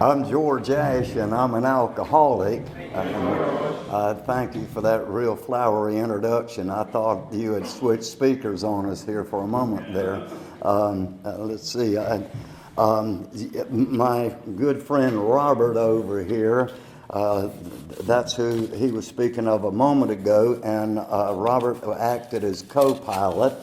I'm George Ash, and I'm an alcoholic. Thank you for that real flowery introduction. I thought you had switched speakers on us here for a moment there. Let's see. My good friend Robert over here, that's who he was speaking of a moment ago, and Robert acted as co-pilot.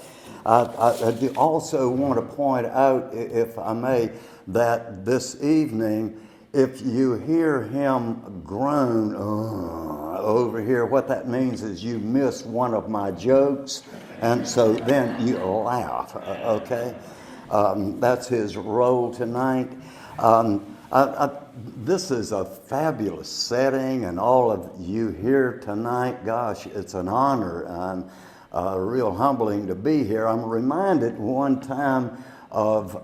I do also want to point out, if I may, that this evening, if you hear him groan over here, what that means is you missed one of my jokes, and so then you laugh, okay? That's his role tonight. This is a fabulous setting, and all of you here tonight, gosh, it's an honor and real humbling to be here. I'm reminded one time of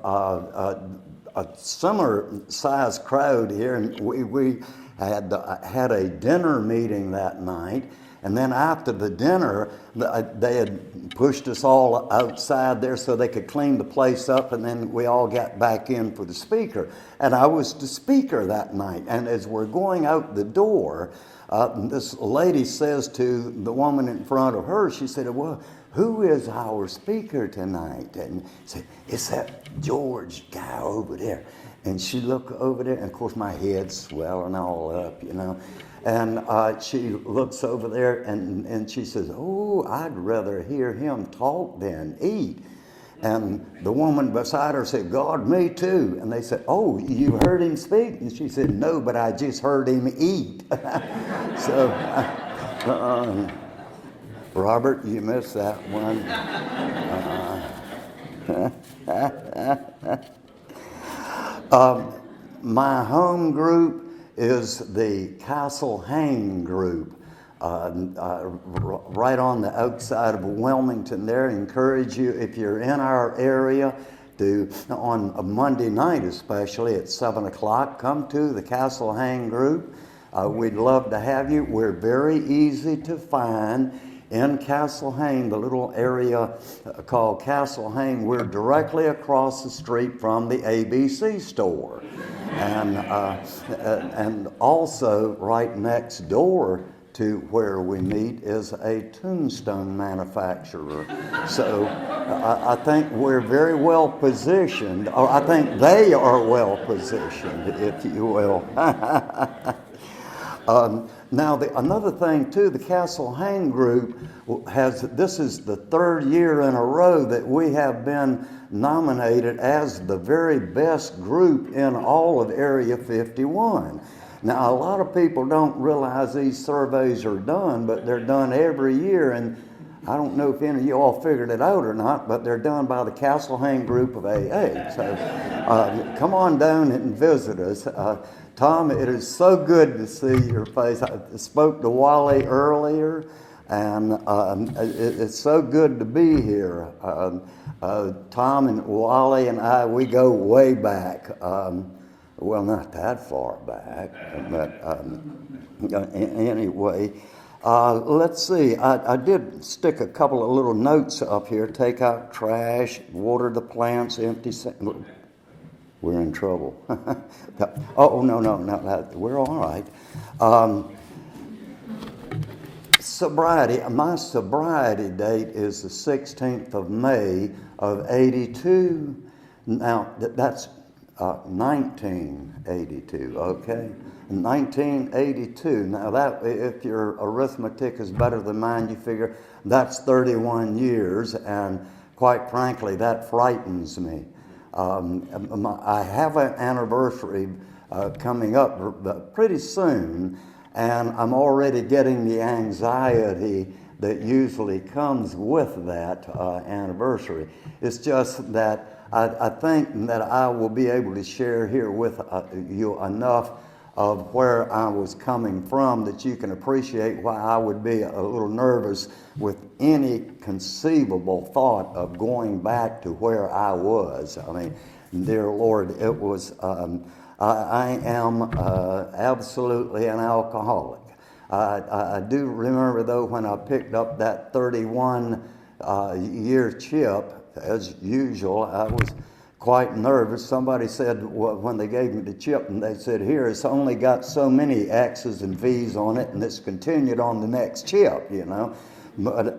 a similar sized crowd here, and we had a dinner meeting that night, and then after the dinner they had pushed us all outside there so they could clean the place up, and then we all got back in for the speaker, and I was the speaker that night. And as we're going out the door, this lady says to the woman in front of her, she said, "Well, who is our speaker tonight?" And said, "It's that George guy over there." And she looked over there, and of course my head's swelling all up, you know. And she looks over there, and she says, "Oh, I'd rather hear him talk than eat." And the woman beside her said, "God, me too." And they said, "Oh, you heard him speak?" And she said, "No, but I just heard him eat." So, Robert, you missed that one. My home group is the Hayne group, right on the outside of Wilmington there. I encourage you, if you're in our area, to, on a Monday night especially at 7 o'clock, come to the Hayne group. We'd love to have you. We're very easy to find. In Hayne, the little area called Hayne, we're directly across the street from the ABC store. And also right next door to where we meet is a tombstone manufacturer. So I think we're very well positioned, or I think they are well positioned, if you will. Now, another thing, too, the Hayne group this is the third year in a row that we have been nominated as the very best group in all of Area 51. Now, a lot of people don't realize these surveys are done, but they're done every year, and I don't know if any of you all figured it out or not, but they're done by the Hayne group of AA. So come on down and visit us. Tom, it is so good to see your face. I spoke to Wally earlier, and it's so good to be here. Tom and Wally and I, we go way back. Well, not that far back, but anyway. Let's see. I did stick a couple of little notes up here. Take out trash, water the plants, empty. We're in trouble. Oh, no, we're all right. Sobriety. My sobriety date is the 16th of May of 82. Now, that's 1982, okay? 1982. Now, that, if your arithmetic is better than mine, you figure that's 31 years, and quite frankly, that frightens me. I have an anniversary coming up pretty soon, and I'm already getting the anxiety that usually comes with that anniversary. It's just that I think that I will be able to share here with you enough of where I was coming from that you can appreciate why I would be a little nervous with any conceivable thought of going back to where I was. I mean, dear Lord, it was, I am absolutely an alcoholic. I do remember, though, when I picked up that 31 year chip, as usual, I was quite nervous. Somebody said when they gave me the chip, and they said, here, it's only got so many X's and V's on it, and it's continued on the next chip, you know. But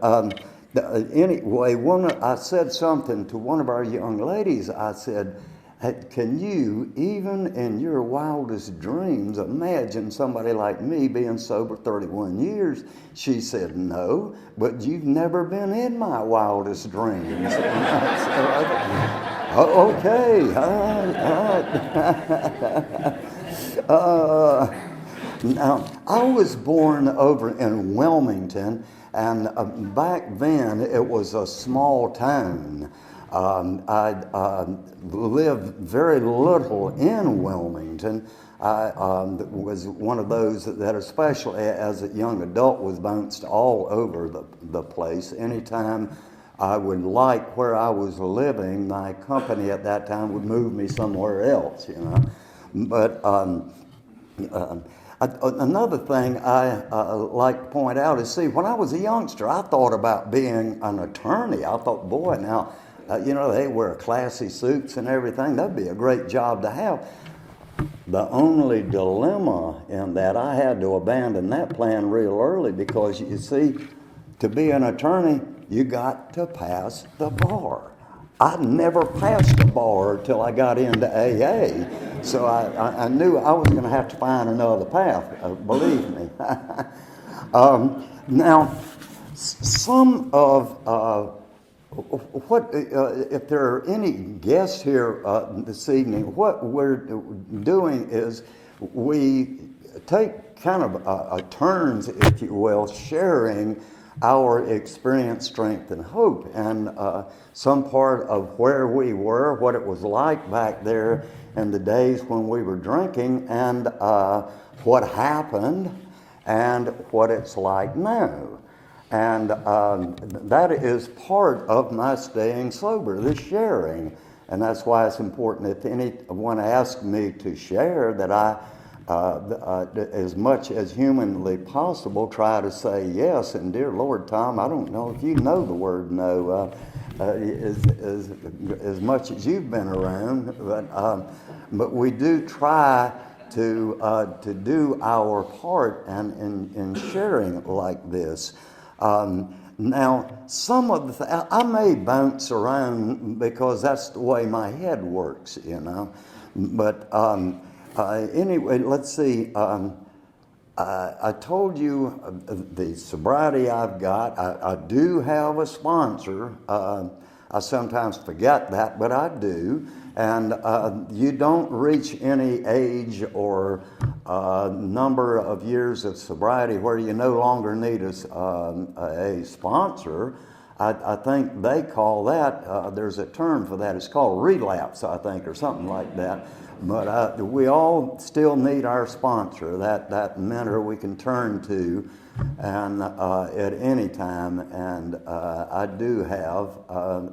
anyway, I said something to one of our young ladies. I said, hey, can you, even in your wildest dreams, imagine somebody like me being sober 31 years? She said, no, but you've never been in my wildest dreams. Okay, all right. Now, I was born over in Wilmington, and back then it was a small town. I lived very little in Wilmington. I was one of those that, especially as a young adult, was bounced all over the place. Anytime I would like where I was living, my company at that time would move me somewhere else, you know. But another thing I like to point out is, see, when I was a youngster, I thought about being an attorney. I thought, boy, now, you know, they wear classy suits and everything. That'd be a great job to have. The only dilemma in that, I had to abandon that plan real early, because, you see, to be an attorney, you got to pass the bar. I never passed the bar till I got into AA, so I knew I was going to have to find another path, believe me. Now, some of what, if there are any guests here this evening, what we're doing is we take kind of turns, if you will, sharing our experience, strength, and hope, and some part of where we were, what it was like back there in the days when we were drinking, and what happened, and what it's like now. And that is part of my staying sober, this sharing. And that's why it's important, if anyone asks me to share, that I as much as humanly possible, try to say yes. And dear Lord, Tom, I don't know if you know the word no as much as you've been around, but we do try to do our part in sharing like this. Now, some of the I may bounce around because that's the way my head works, you know, but anyway, let's see. I told you the sobriety I've got. I do have a sponsor. I sometimes forget that, but I do. And you don't reach any age or number of years of sobriety where you no longer need a sponsor. I think they call that, there's a term for that, it's called relapse, I think, or something like that. But we all still need our sponsor, that mentor we can turn to and at any time. And I do have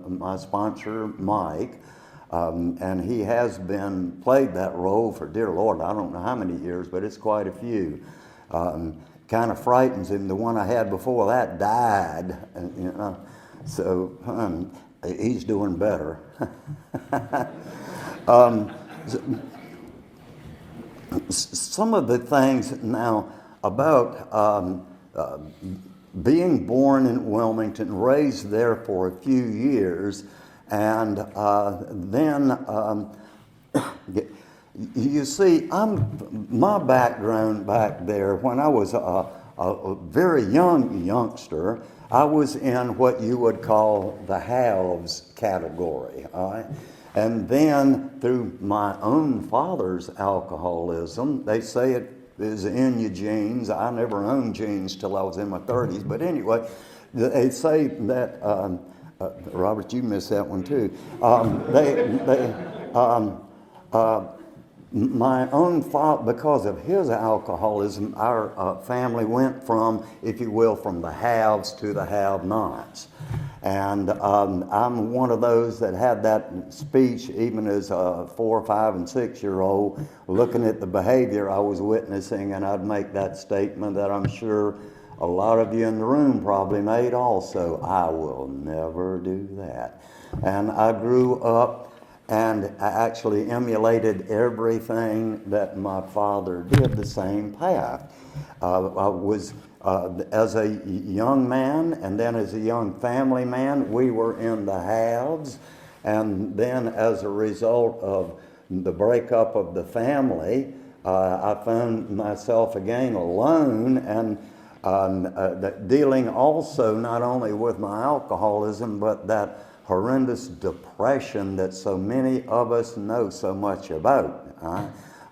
my sponsor, Mike, and he has played that role for, dear Lord, I don't know how many years, but it's quite a few. Kind of frightens him. The one I had before that died, and, you know, so he's doing better. Some of the things now about being born in Wilmington, raised there for a few years, and then you see, my background back there, when I was a very youngster, I was in what you would call the haves category, all right? And then through my own father's alcoholism, they say it is in your genes. I never owned genes till I was in my 30s, but anyway, they say that, Robert, you missed that one too. My own father, because of his alcoholism, our family went from, if you will, from the haves to the have-nots. And I'm one of those that had that speech even as a 4, 5, and 6-year-old, looking at the behavior I was witnessing, and I'd make that statement that I'm sure a lot of you in the room probably made also. I will never do that. And I grew up and I actually emulated everything that my father did, the same path. I was, as a young man and then as a young family man, we were in the haves. And then as a result of the breakup of the family, I found myself again alone and dealing also not only with my alcoholism, but that horrendous depression that so many of us know so much about.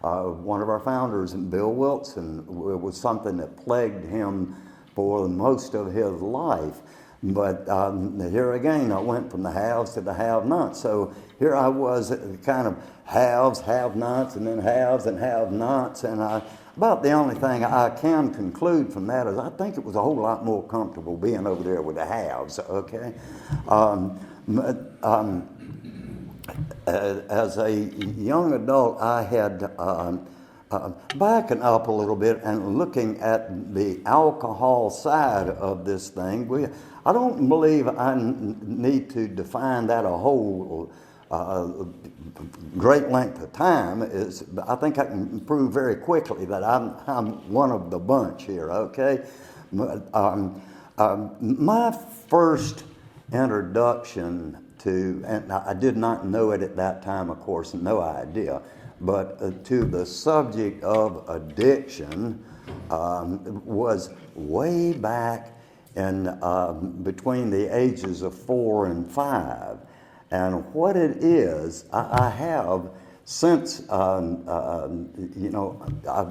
One of our founders, Bill Wilson, it was something that plagued him for most of his life. But here again, I went from the haves to the have-nots. So here I was, kind of haves, have-nots, and then haves and have-nots. And about the only thing I can conclude from that is I think it was a whole lot more comfortable being over there with the haves, okay? As a young adult, I had, backing up a little bit and looking at the alcohol side of this thing, I don't believe I need to define that a whole great length of time. I think I can prove very quickly that I'm one of the bunch here, okay? My first introduction to, and I did not know it at that time, of course, no idea, but to the subject of addiction was way back in between the ages of 4 and 5. And what it is, I have since, I've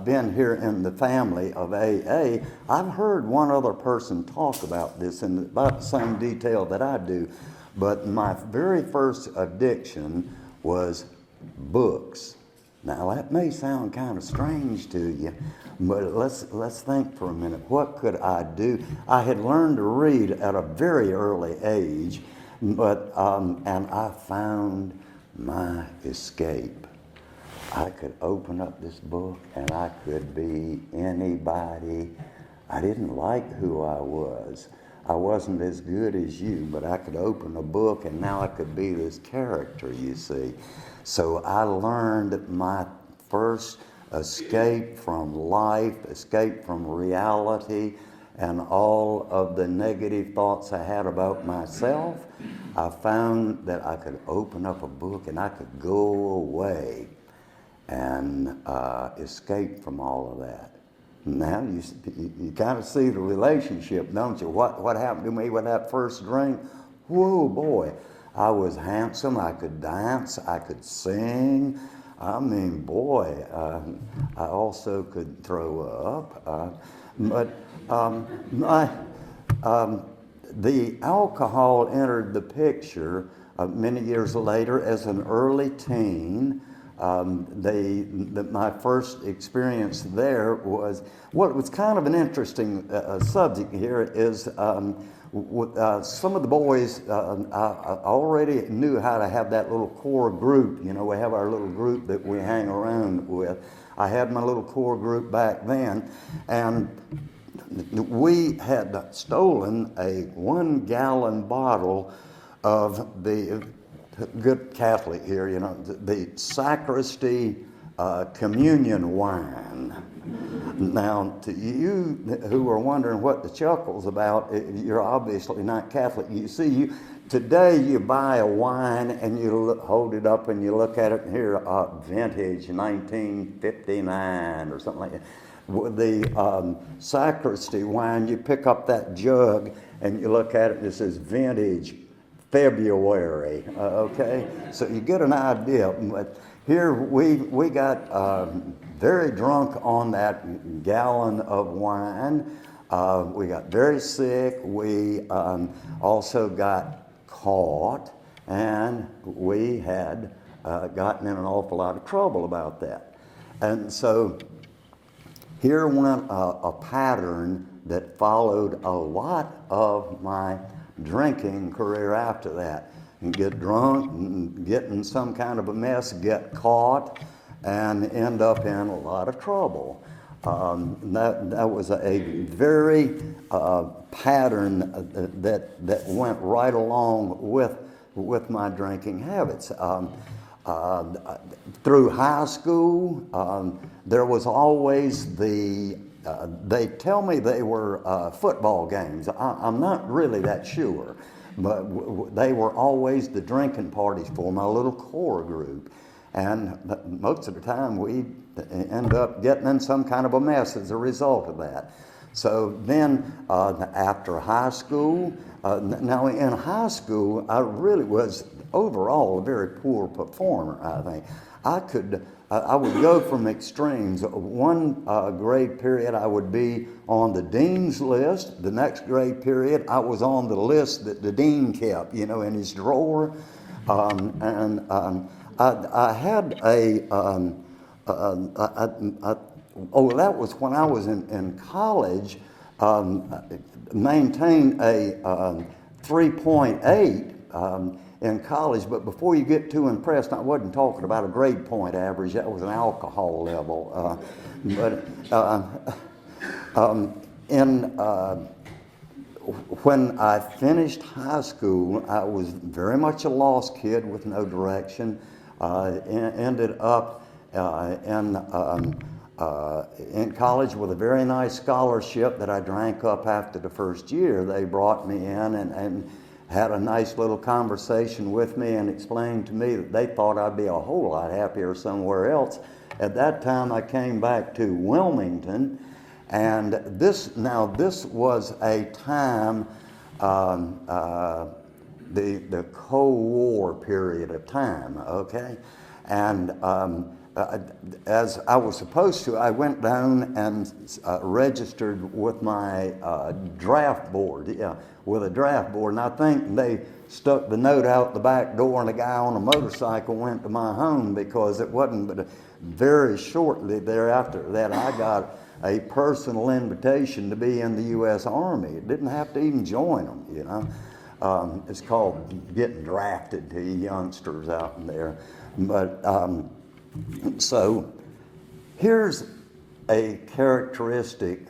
been here in the family of AA, I've heard one other person talk about this in about the same detail that I do. But my very first addiction was books. Now that may sound kind of strange to you, but let's think for a minute. What could I do? I had learned to read at a very early age, but and I found my escape. I could open up this book and I could be anybody. I didn't like who I was. I wasn't as good as you, but I could open a book and now I could be this character, you see. So I learned my first escape from life, escape from reality, and all of the negative thoughts I had about myself. I found that I could open up a book and I could go away and escape from all of that. Now you kind of see the relationship, don't you? What happened to me with that first drink? Whoa, boy. I was handsome, I could dance, I could sing. I mean, boy, I also could throw up. The alcohol entered the picture many years later as an early teen. My first experience there was, what was kind of an interesting subject here is some of the boys, I already knew how to have that little core group. You know, we have our little group that we hang around with. I had my little core group back then, and we had stolen a 1-gallon bottle of the good Catholic here, you know, the sacristy communion wine. Now, to you who are wondering what the chuckle's about, you're obviously not Catholic. You see, today you buy a wine and you hold it up and you look at it and here, vintage 1959 or something like that. The sacristy wine, you pick up that jug and you look at it and it says vintage February, okay? So you get an idea. But here we got very drunk on that gallon of wine. We got very sick. We also got caught, and we had gotten in an awful lot of trouble about that. And so here went a pattern that followed a lot of my drinking career after that. And get drunk and get in some kind of a mess, get caught, and end up in a lot of trouble. That was a very pattern that went right along with my drinking habits. through high school, there was always they tell me they were football games. I'm not really that sure, but they were always the drinking parties for my little core group. And most of the time we end up getting in some kind of a mess as a result of that. So then after high school, now in high school, I really was overall a very poor performer, I think. I would go from extremes. One grade period I would be on the dean's list. The next grade period I was on the list that the dean kept, in his drawer. I had that was when I was in college, maintained a 3.8 in college, but before you get too impressed, I wasn't talking about a grade point average, that was an alcohol level. When I finished high school, I was very much a lost kid with no direction. Ended up in college with a very nice scholarship that I drank up after the first year. They brought me in and had a nice little conversation with me and explained to me that they thought I'd be a whole lot happier somewhere else. At that time, I came back to Wilmington, and this was a time, the Cold War period of time, okay? And as I was supposed to, I went down and registered with my draft board, with a draft board. And I think they stuck the note out the back door, and a guy on a motorcycle went to my home, because it wasn't but very shortly thereafter that I got a personal invitation to be in the U.S. Army. It didn't have to even join them, It's called getting drafted to you youngsters out in there. But so here's a characteristic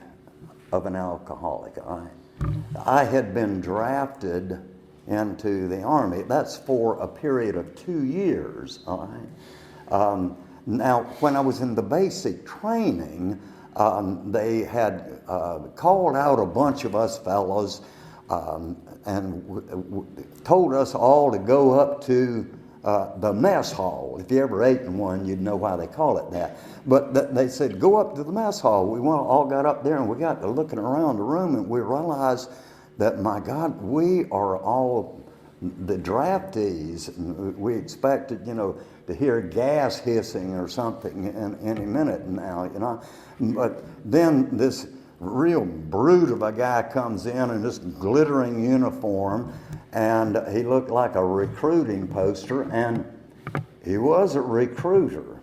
of an alcoholic. I had been drafted into the Army. That's for a period of 2 years. All right. Now, when I was in the basic training, they had called out a bunch of us fellows and told us all to go up to the mess hall. If you ever ate in one, you'd know why they call it that. But they said, go up to the mess hall. We all got up there, and we got to looking around the room, and we realized that, my God, we are all the draftees. We expected, to hear gas hissing or something in any minute now, But then this real brute of a guy comes in this glittering uniform, and he looked like a recruiting poster, and he was a recruiter.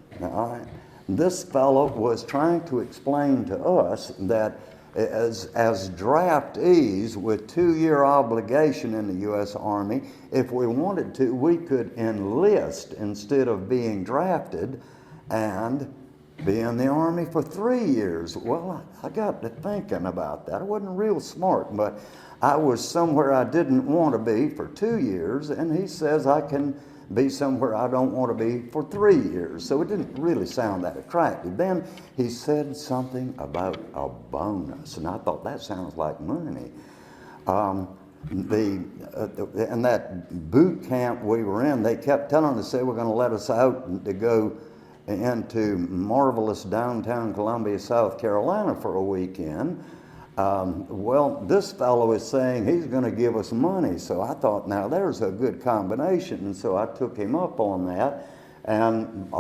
This fellow was trying to explain to us that as draftees with 2-year obligation in the U.S. Army, if we wanted to, we could enlist instead of being drafted and be in the Army for 3 years. Well, I got to thinking about that. I wasn't real smart, but I was somewhere I didn't want to be for 2 years, and he says I can be somewhere I don't want to be for 3 years. So it didn't really sound that attractive. Then he said something about a bonus, and I thought, that sounds like money. In that boot camp we were in, they kept telling us they were going to let us out to go into marvelous downtown Columbia, South Carolina for a weekend. Well, this fellow is saying he's going to give us money. So I thought, now there's a good combination. And so I took him up on that. And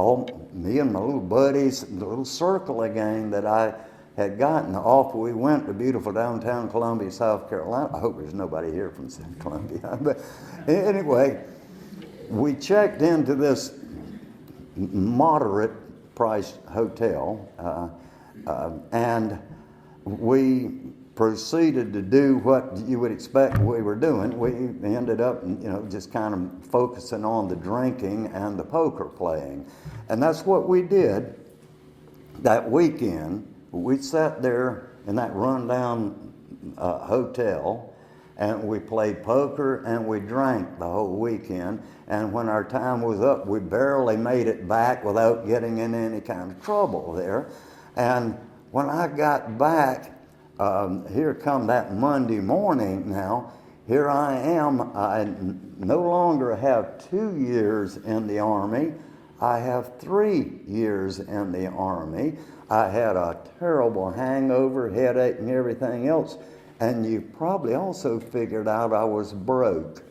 me and my little buddies, the little circle of gang that I had gotten, off we went to beautiful downtown Columbia, South Carolina. I hope there's nobody here from South Columbia. But anyway, we checked into this moderate priced hotel, and we proceeded to do what you would expect we were doing. We ended up, just kind of focusing on the drinking and the poker playing. And that's what we did that weekend. We sat there in that rundown hotel, and we played poker, and we drank the whole weekend. And when our time was up, we barely made it back without getting in any kind of trouble there. And when I got back, here come that Monday morning now, here I am. I no longer have 2 years in the Army. I have 3 years in the Army. I had a terrible hangover, headache, and everything else. And you probably also figured out I was broke.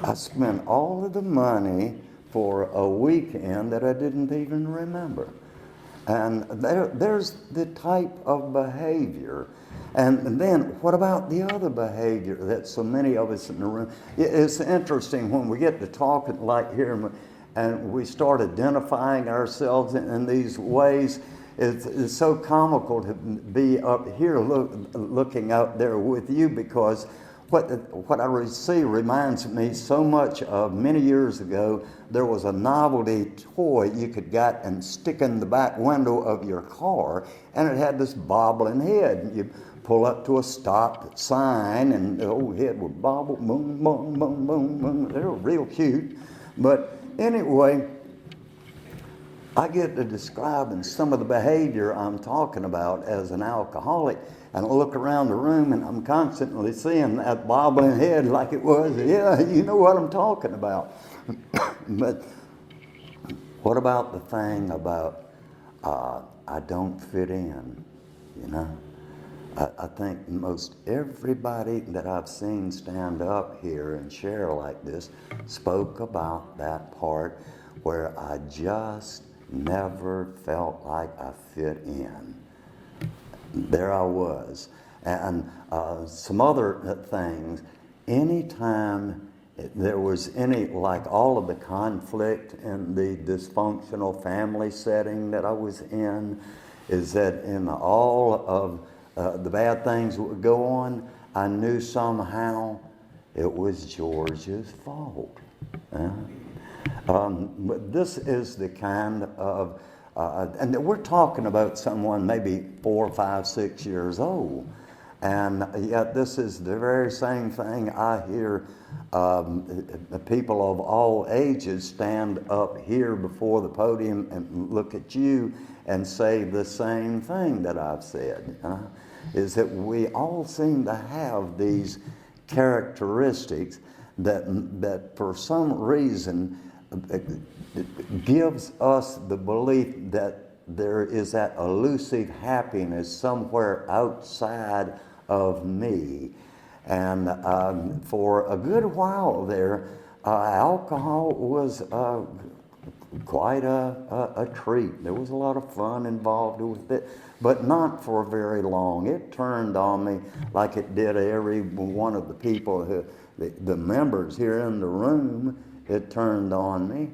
I spent all of the money for a weekend that I didn't even remember. And there's the type of behavior. And then what about the other behavior that so many of us in the room? It's interesting when we get to talking like here and we start identifying ourselves in these ways. It's so comical to be up here looking out there with you, because what I see reminds me so much of many years ago. There was a novelty toy you could get and stick in the back window of your car, and it had this bobbling head. You pull up to a stop sign, and the old head would bobble, boom, boom, boom, boom, boom. They were real cute. But anyway, I get to describing some of the behavior I'm talking about as an alcoholic, and I look around the room and I'm constantly seeing that bobbling head like it was. Yeah, you know what I'm talking about. But what about the thing about I don't fit in, you know? I think most everybody that I've seen stand up here and share like this spoke about that part where I just never felt like I fit in. There I was. And some other things, anytime there was any, like all of the conflict in the dysfunctional family setting that I was in, is that in all of the bad things that would go on, I knew somehow it was George's fault. But this is the kind of, and we're talking about someone maybe 4, 5, 6 years old. And yet this is the very same thing I hear people of all ages stand up here before the podium and look at you and say the same thing that I've said. Is that we all seem to have these characteristics that for some reason gives us the belief that there is that elusive happiness somewhere outside of me. And for a good while there, alcohol was quite a treat. There was a lot of fun involved with it, but not for very long. It turned on me like it did every one of the people, the members here in the room. It turned on me.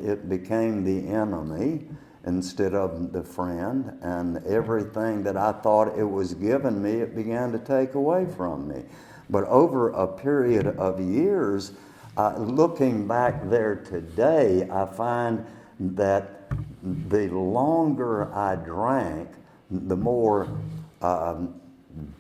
It became the enemy instead of the friend, and everything that I thought it was giving me, it began to take away from me. But over a period of years, looking back there today, I find that the longer I drank, the more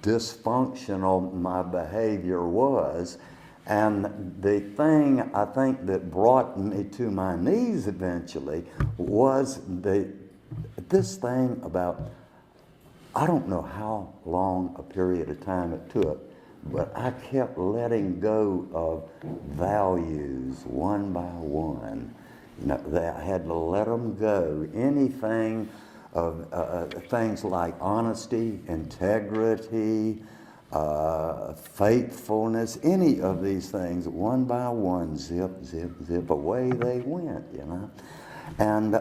dysfunctional my behavior was. And the thing I think that brought me to my knees eventually was this thing about, I don't know how long a period of time it took, but I kept letting go of values one by one. You know, that I had to let them go. Anything of things like honesty, integrity, faithfulness, any of these things, one by one, zip, zip, zip, away they went, you know. And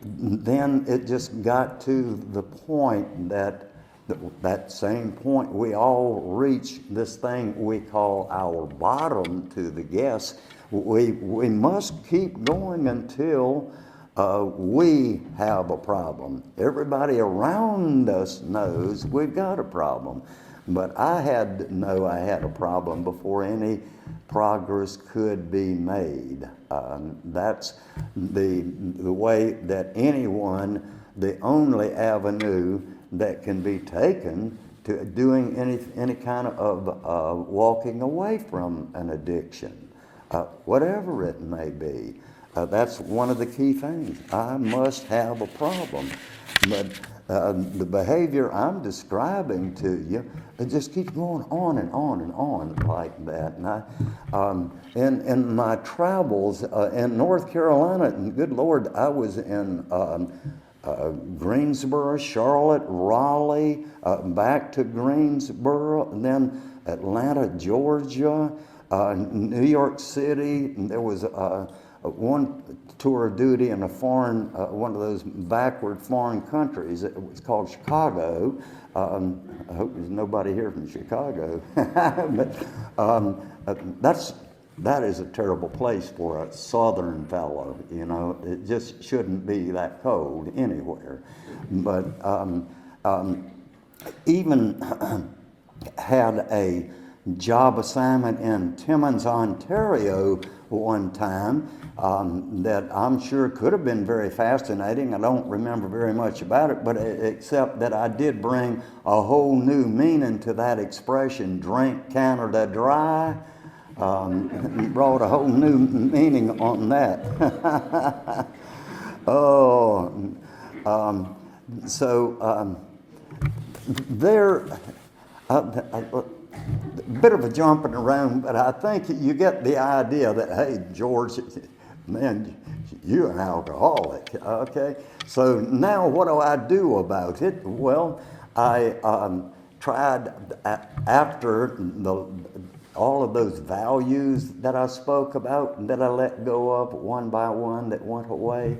then it just got to the point that same point we all reach, this thing we call our bottom to the guess. We must keep going until we have a problem. Everybody around us knows we've got a problem. But I had to know I had a problem before any progress could be made. That's the way that anyone, the only avenue that can be taken to doing any kind of walking away from an addiction, whatever it may be. That's one of the key things. I must have a problem. But the behavior I'm describing to you, it just keeps going on and on and on like that. And in my travels in North Carolina, and good Lord, I was in Greensboro, Charlotte, Raleigh, back to Greensboro, and then Atlanta, Georgia, New York City. And there was one tour of duty in a foreign, one of those backward foreign countries. It was called Chicago. I hope there's nobody here from Chicago. But that is a terrible place for a southern fellow. You know, it just shouldn't be that cold anywhere. But even had a job assignment in Timmins, Ontario one time that I'm sure could have been very fascinating. I don't remember very much about it, but except that I did bring a whole new meaning to that expression, drink Canada dry. Brought a whole new meaning on that. There, a bit of a jumping around, but I think you get the idea that, hey, George, man, you're an alcoholic, okay? So now what do I do about it? Well, I tried after all of those values that I spoke about, that I let go of one by one, that went away.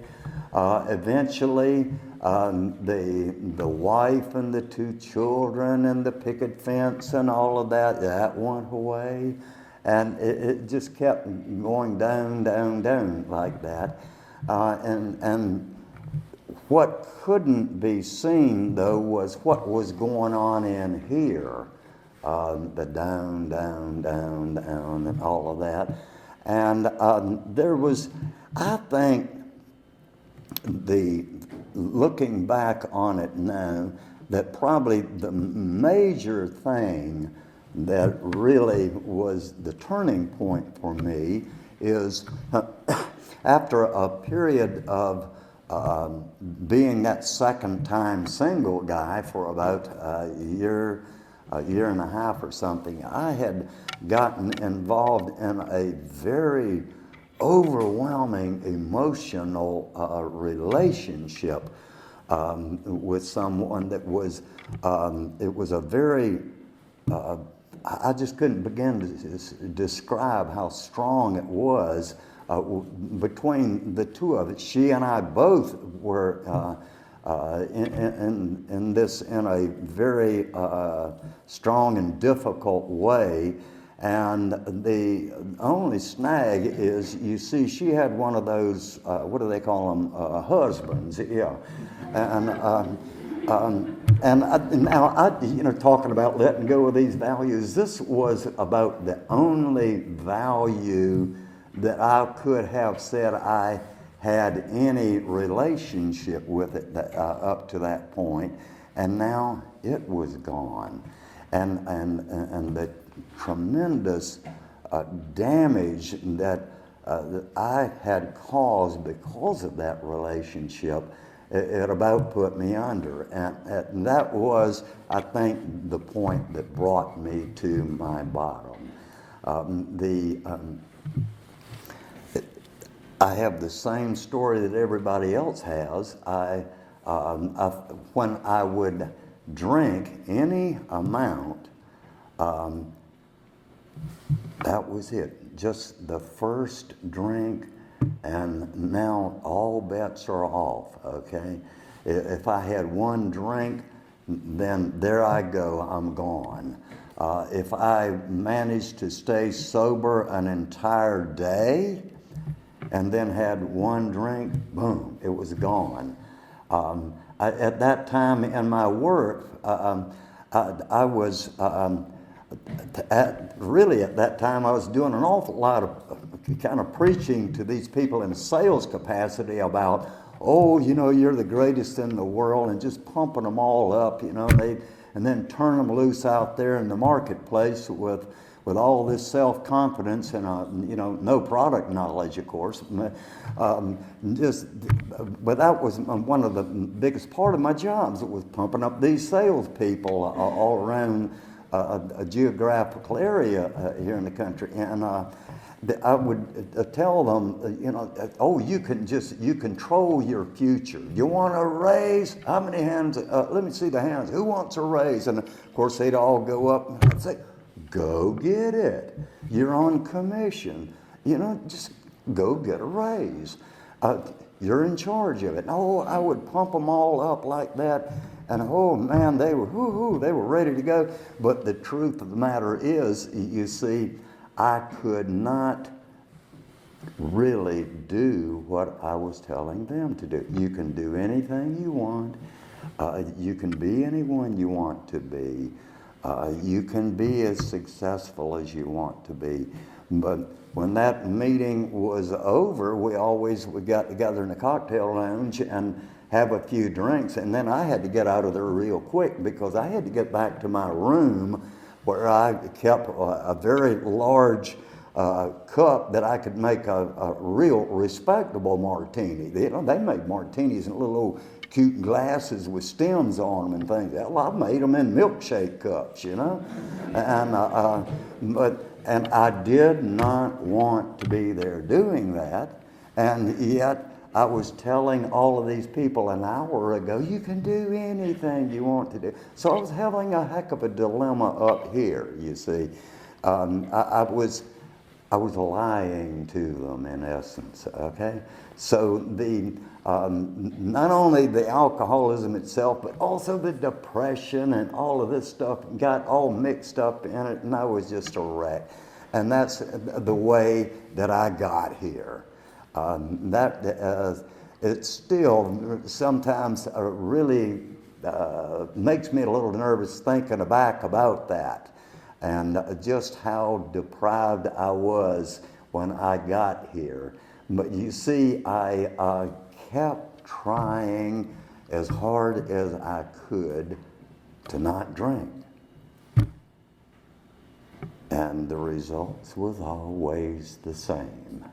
Eventually, the wife and the 2 children and the picket fence and all of that went away. And it just kept going down, down, down like that. And what couldn't be seen, though, was what was going on in here. The down, down, down, down, and all of that. And there was, I think, looking back on it now, that probably the major thing that really was the turning point for me is after a period of being that second time single guy for about a year and a half or something, I had gotten involved in a very overwhelming emotional relationship with someone that was, it was a very, I just couldn't begin to describe how strong it was between the two of us. She and I both were in this in a very strong and difficult way. And the only snag is, you see, she had one of those, what do they call them, husbands, yeah. And now, you know, talking about letting go of these values, this was about the only value that I could have said I had any relationship with it up to that point, and now it was gone. And the tremendous damage that I had caused because of that relationship, it about put me under. And that was, I think, the point that brought me to my bottom. I have the same story that everybody else has. When I would drink any amount, that was it. Just the first drink, and now all bets are off, okay? If I had one drink, then there I go, I'm gone. If I managed to stay sober an entire day and then had one drink, boom, it was gone. At that time in my work, I was really at that time I was doing an awful lot of kind of preaching to these people in sales capacity about, oh, you know, you're the greatest in the world, and just pumping them all up. You know, and then turn them loose out there in the marketplace with all this self-confidence and no product knowledge, of course. But that was one of the biggest part of my jobs. It was pumping up these salespeople all around a geographical area here in the country, and I would tell them, oh, you control your future. You want a raise? How many hands? Let me see the hands. Who wants a raise? And of course, they'd all go up and I'd say, go get it. You're on commission. Just go get a raise. You're in charge of it. Oh, I would pump them all up like that. And oh man, they were ready to go. But the truth of the matter is, you see, I could not really do what I was telling them to do. You can do anything you want. You can be anyone you want to be. You can be as successful as you want to be. But when that meeting was over, we got together in the cocktail lounge and have a few drinks, and then I had to get out of there real quick because I had to get back to my room where I kept a very large cup that I could make a real respectable martini. They made martinis in little old cute glasses with stems on them and things. Well, I made them in milkshake cups, and I did not want to be there doing that, and yet I was telling all of these people an hour ago, you can do anything you want to do. So I was having a heck of a dilemma up here, you see. I was lying to them in essence, okay? So not only the alcoholism itself, but also the depression and all of this stuff got all mixed up in it, and I was just a wreck. And that's the way that I got here. It still sometimes really makes me a little nervous thinking back about that and just how deprived I was when I got here. But you see, I kept trying as hard as I could to not drink. And the results was always the same.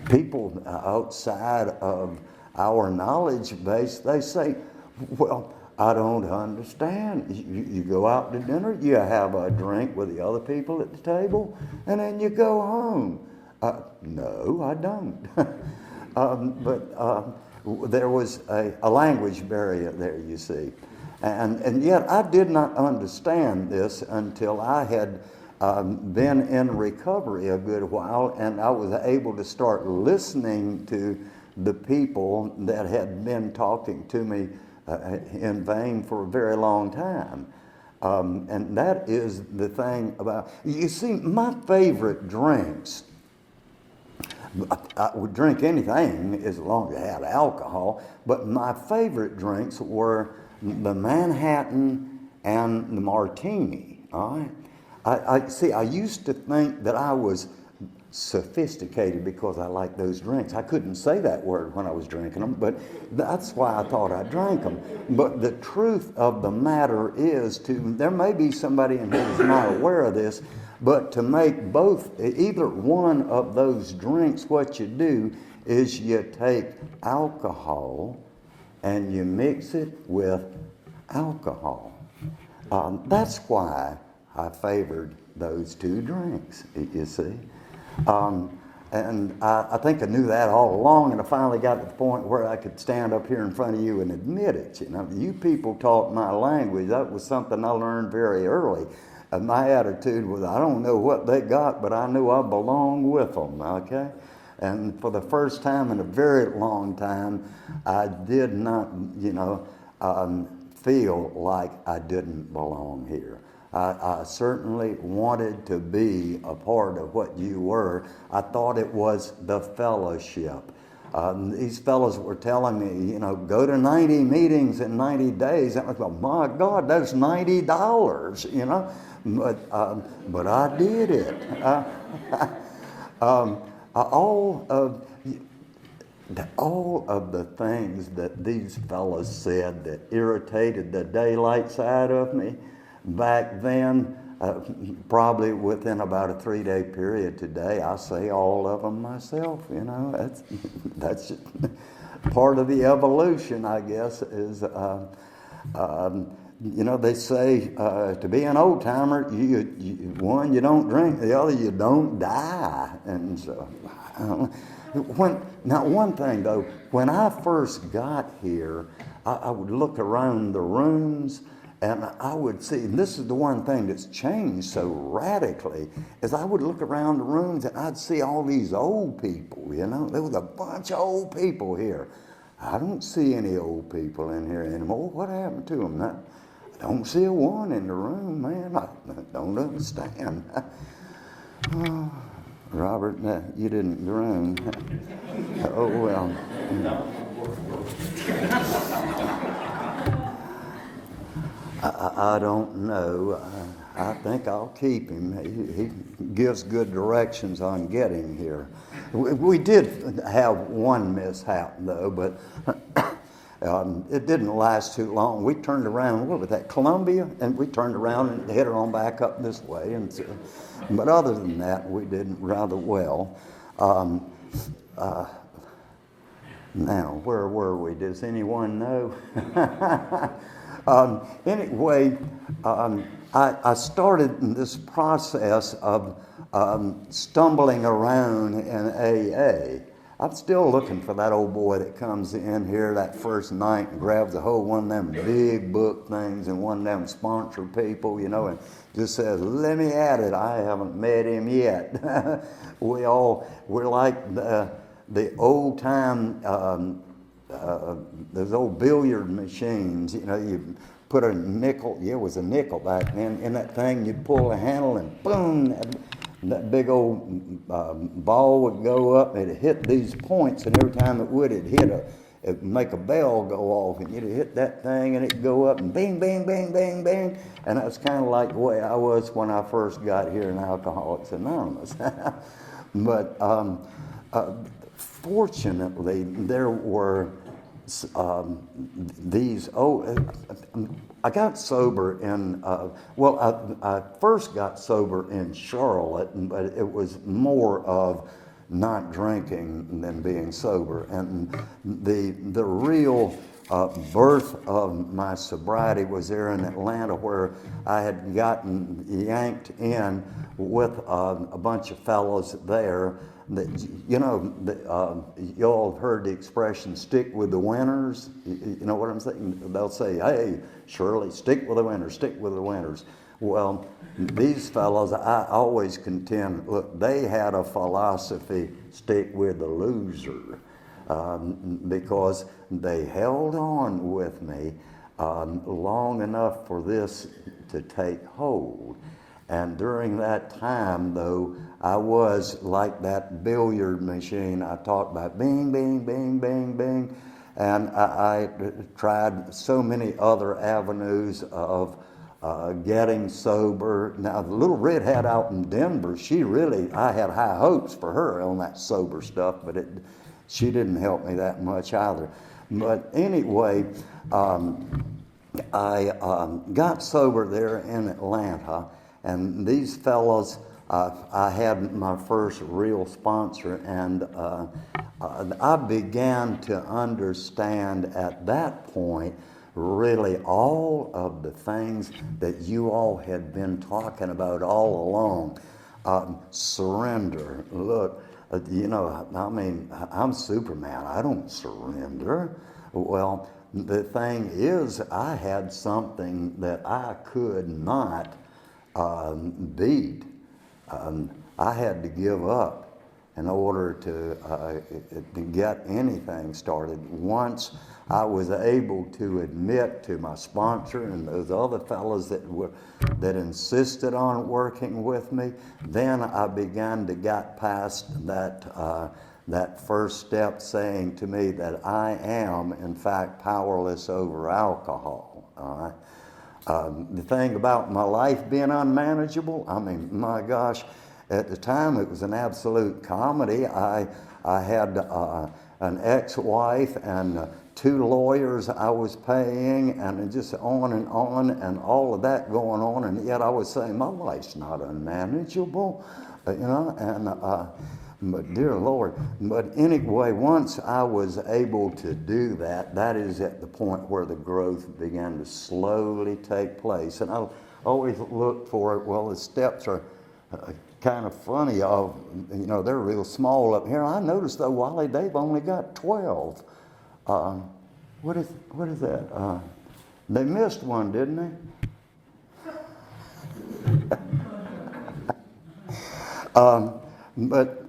People outside of our knowledge base, they say, well, I don't understand. You go out to dinner, you have a drink with the other people at the table, and then you go home. No, I don't. But there was a language barrier there, you see. And yet I did not understand this until I had been in recovery a good while, and I was able to start listening to the people that had been talking to me in vain for a very long time. And that is the thing about, you see, my favorite drinks, I would drink anything as long as it had alcohol, but my favorite drinks were the Manhattan and the martini, all right? I used to think that I was sophisticated because I liked those drinks. I couldn't say that word when I was drinking them, but that's why I thought I drank them. But the truth of the matter is, there may be somebody in here who's not aware of this, but to make either one of those drinks, what you do is you take alcohol and you mix it with alcohol. That's why I favored those two drinks, you see. And I think I knew that all along, and I finally got to the point where I could stand up here in front of you and admit it. You people taught my language. That was something I learned very early. My attitude was, I don't know what they got, but I knew I belonged with them, okay? And for the first time in a very long time, I did not, feel like I didn't belong here. I certainly wanted to be a part of what you were. I thought it was the fellowship. These fellows were telling me, go to 90 meetings in 90 days. I was like, my God, that's $90, But I did it. all of the things that these fellas said that irritated the daylights out of me back then, probably within about a 3-day period today, I say all of them myself. That's just part of the evolution, I guess, is, they say to be an old timer, one, you don't drink, the other, you don't die. And so, now one thing though, when I first got here, I would look around the rooms and I would see, and this is the one thing that's changed so radically, is I would look around the rooms and I'd see all these old people, There was a bunch of old people here. I don't see any old people in here anymore. What happened to them? I don't see a one in the room, man. I don't understand. Oh, Robert, you didn't groan. Oh, well. I don't know. I think I'll keep him. He gives good directions on getting here. We did have one mishap, though, but it didn't last too long. We turned around, what was that, Columbia? And we turned around and headed on back up this way. And so, but other than that, we did rather well. Now, where were we? Does anyone know? Anyway, I started this process of stumbling around in AA. I'm still looking for that old boy that comes in here that first night and grabs a hold of one of them big book things and one of them sponsor people, and just says, let me at it. I haven't met him yet. We're like the old time, those old billiard machines, you put a nickel, it was a nickel back then, in that thing, you'd pull the handle and boom, that big old ball would go up, and it'd hit these points, and every time it would, it'd make a bell go off, and you'd hit that thing, and it'd go up, and bing, bing, bing, bing, bing, and that's kind of like the way I was when I first got here in Alcoholics Anonymous. But fortunately, there were these, I got sober in, I first got sober in Charlotte, but it was more of not drinking than being sober. And the real birth of my sobriety was there in Atlanta, where I had gotten yanked in with a bunch of fellows there. You all have heard the expression, stick with the winners. You know what I'm saying? They'll say, hey, Shirley, stick with the winners, stick with the winners. Well, these fellows, I always contend, look, they had a philosophy, stick with the loser, because they held on with me long enough for this to take hold. And during that time, though, I was like that billiard machine I talked about, bing, bing, bing, bing, bing. And I tried so many other avenues of getting sober. Now, the little redhead out in Denver, I had high hopes for her on that sober stuff, but she didn't help me that much either. But anyway, I got sober there in Atlanta. And these fellows, I had my first real sponsor, and I began to understand at that point really all of the things that you all had been talking about all along. Surrender. Look, I'm Superman. I don't surrender. Well, the thing is, I had something that I could not beat. I had to give up in order to get anything started. Once I was able to admit to my sponsor and those other fellows that insisted on working with me, then I began to get past that first step, saying to me that I am, in fact, powerless over alcohol. All right? The thing about my life being unmanageable, my gosh, At the time, it was an absolute comedy. I had an ex-wife and 2 lawyers I was paying, and just on, and all of that going on, and yet I was saying, my life's not unmanageable, but dear Lord. But anyway, once I was able to do that, that is at the point where the growth began to slowly take place. And I always looked for it. Well, the steps are kind of funny. They're real small up here. I noticed though, Wally, they've only got 12. What is that? They missed one, didn't they? But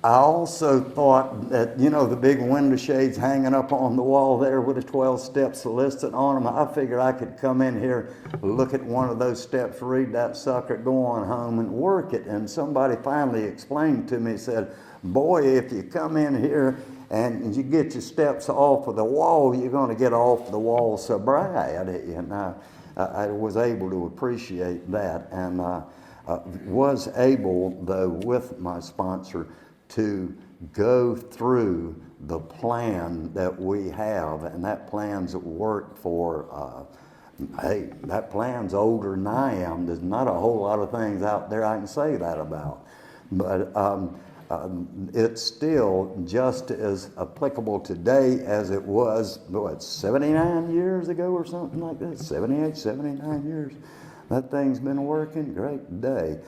I also thought that, the big window shades hanging up on the wall there with the 12 steps listed on them, I figured I could come in here, look at one of those steps, read that sucker, go on home and work it. And somebody finally explained to me, said, boy, if you come in here and you get your steps off of the wall, you're going to get off the wall sobriety. And I was able to appreciate that, and was able, though, with my sponsor, to go through the plan that we have, and that plan's worked for, that plan's older than I am. There's not a whole lot of things out there I can say that about, but it's still just as applicable today as it was, 79 years ago or something like that, 78, 79 years. That thing's been working great day.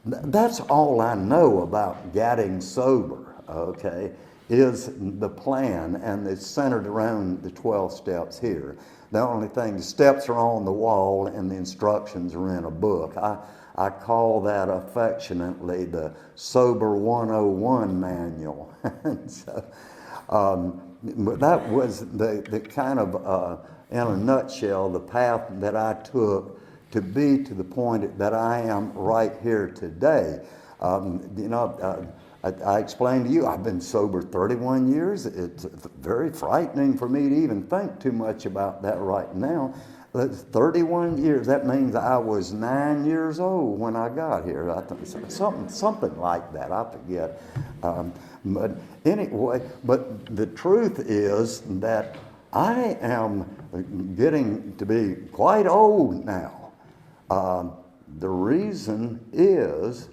That's all I know about getting sober, okay, is the plan, and it's centered around the 12 steps here. The only thing, the steps are on the wall and the instructions are in a book. I call that affectionately the Sober 101 manual. But that was the kind of, in a nutshell, the path that I took to be to the point that I am right here today. I explained to you, I've been sober 31 years. It's very frightening for me to even think too much about that right now. 31 years, that means I was 9 years old when I got here. I think something like that, I forget. But anyway, but the truth is that I am getting to be quite old now. The reason is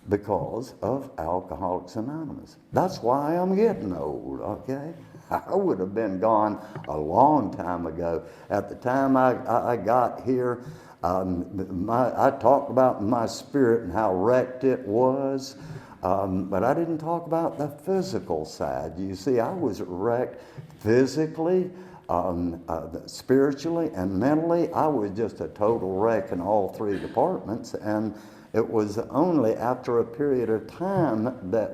because of Alcoholics Anonymous. That's why I'm getting old, okay? I would have been gone a long time ago. At the time I got here, I talked about my spirit and how wrecked it was, but I didn't talk about the physical side. You see, I was wrecked physically, spiritually, and mentally. I was just a total wreck in all 3 departments, and it was only after a period of time that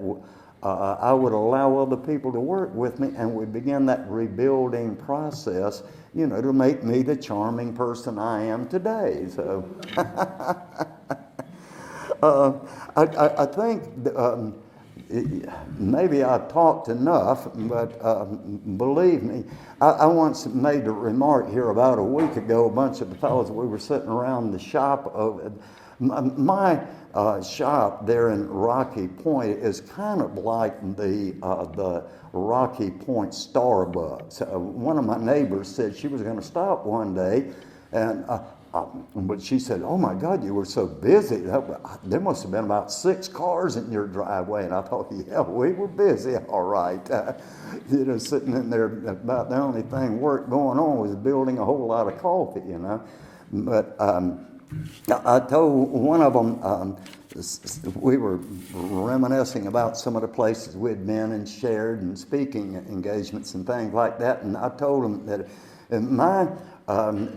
I would allow other people to work with me, and we began that rebuilding process, to make me the charming person I am today. So I think maybe I've talked enough, but believe me, I once made a remark here about a week ago. A bunch of the fellows, we were sitting around the shop. My shop there in Rocky Point is kind of like the Rocky Point Starbucks. One of my neighbors said she was going to stop one day, and but she said, "Oh my God, you were so busy. There must have been about 6 cars in your driveway." And I thought, yeah, we were busy, all right. Sitting in there, about the only thing work going on was building a whole lot of coffee, But I told one of them, we were reminiscing about some of the places we'd been and shared and speaking engagements and things like that. And I told them that in my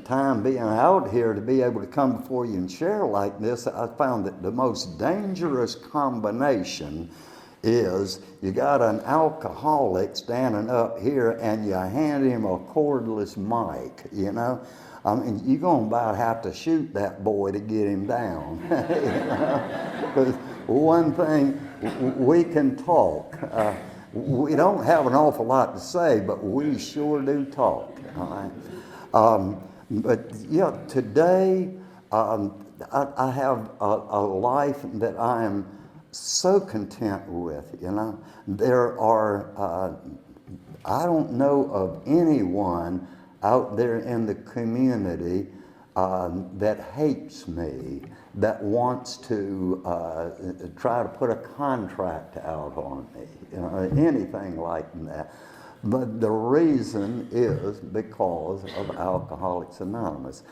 time being out here, to be able to come before you and share like this, I found that the most dangerous combination is you got an alcoholic standing up here and you hand him a cordless mic, I mean, you're going to about have to shoot that boy to get him down. Because one thing, we can talk. We don't have an awful lot to say, but we sure do talk. All right? But yeah, today, I have a life that I am so content with, you know. There are, I don't know of anyone out there in the community that hates me, that wants to try to put a contract out on me, you know, anything like that. But the reason is because of Alcoholics Anonymous.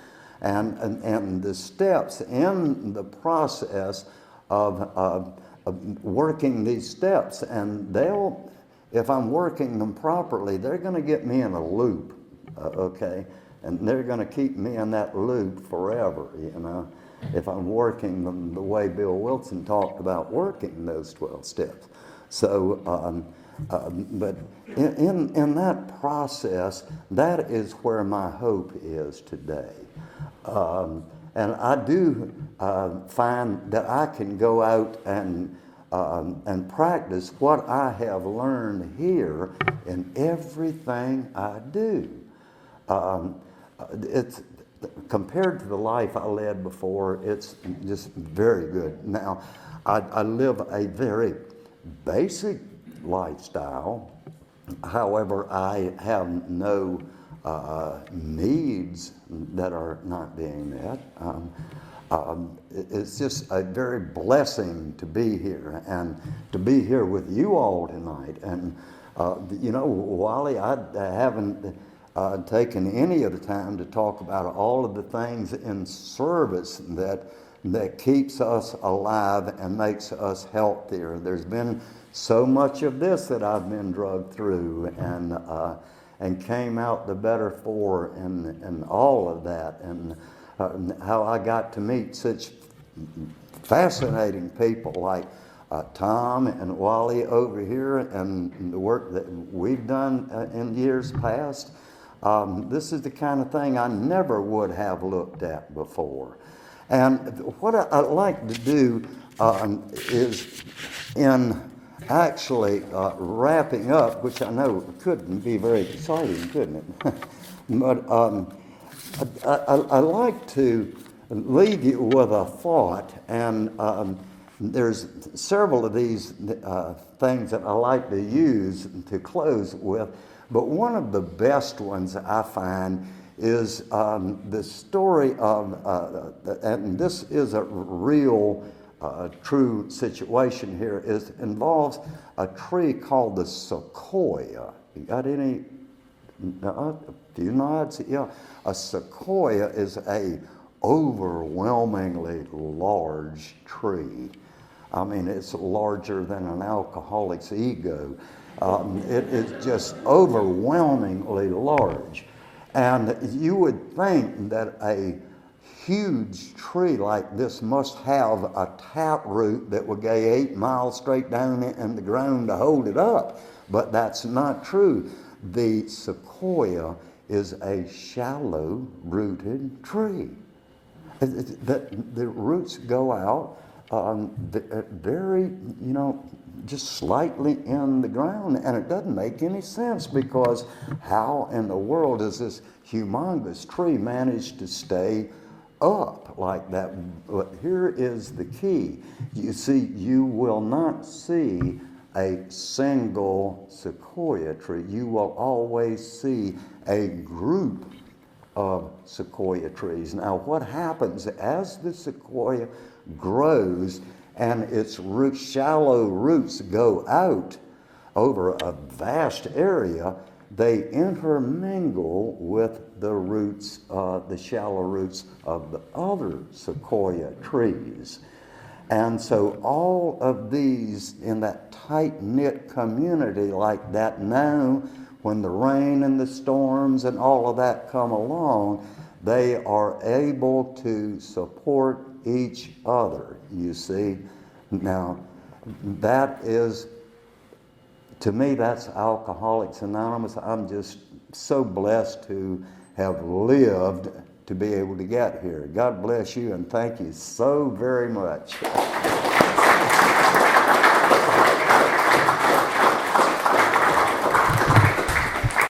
And the steps in the process of working these steps, and they'll, if I'm working them properly, they're going to get me in a loop, okay? And they're going to keep me in that loop forever, you know, if I'm working them the way Bill Wilson talked about working those 12 steps. So, but in that process, that is where my hope is today. And I do find that I can go out and practice what I have learned here in everything I do. It's compared to the life I led before, it's just very good. Now, I live a very basic lifestyle. However, I have no needs that are not being met. It's just a very blessing to be here and to be here with you all tonight. And you know, Wally, I haven't taken any of the time to talk about all of the things in service that keeps us alive and makes us healthier. There's been so much of this that I've been drugged through and came out the better for, and all of that, and how I got to meet such fascinating people like Tom and Wally over here, and the work that we've done in years past. This is the kind of thing I never would have looked at before. And what I like to do is, in actually wrapping up, which I know couldn't be very exciting, couldn't it? But I like to leave you with a thought, and there's several of these things that I like to use to close with, but one of the best ones I find is the story of, and this is a real true situation here, involves a tree called the Sequoia. You got any, a few nods? Yeah. A Sequoia is a overwhelmingly large tree. I mean, it's larger than an alcoholic's ego. It is just overwhelmingly large. And you would think that a huge tree like this must have a taproot that would go 8 miles straight down in the ground to hold it up. But that's not true. The Sequoia is a shallow-rooted tree. The roots go out very, you know, just slightly in the ground, and it doesn't make any sense, because how in the world does this humongous tree manage to stay up like that? But here is the key. You see, you will not see a single sequoia tree. You will always see a group of sequoia trees. Now, what happens as the sequoia grows and its shallow roots go out over a vast area, they intermingle with the roots, the shallow roots of the other sequoia trees. And so all of these in that tight-knit community like that, now when the rain and the storms and all of that come along, they are able to support each other, you see. Now, that is, to me, that's Alcoholics Anonymous. I'm just so blessed to have lived to be able to get here. God bless you, and thank you so very much.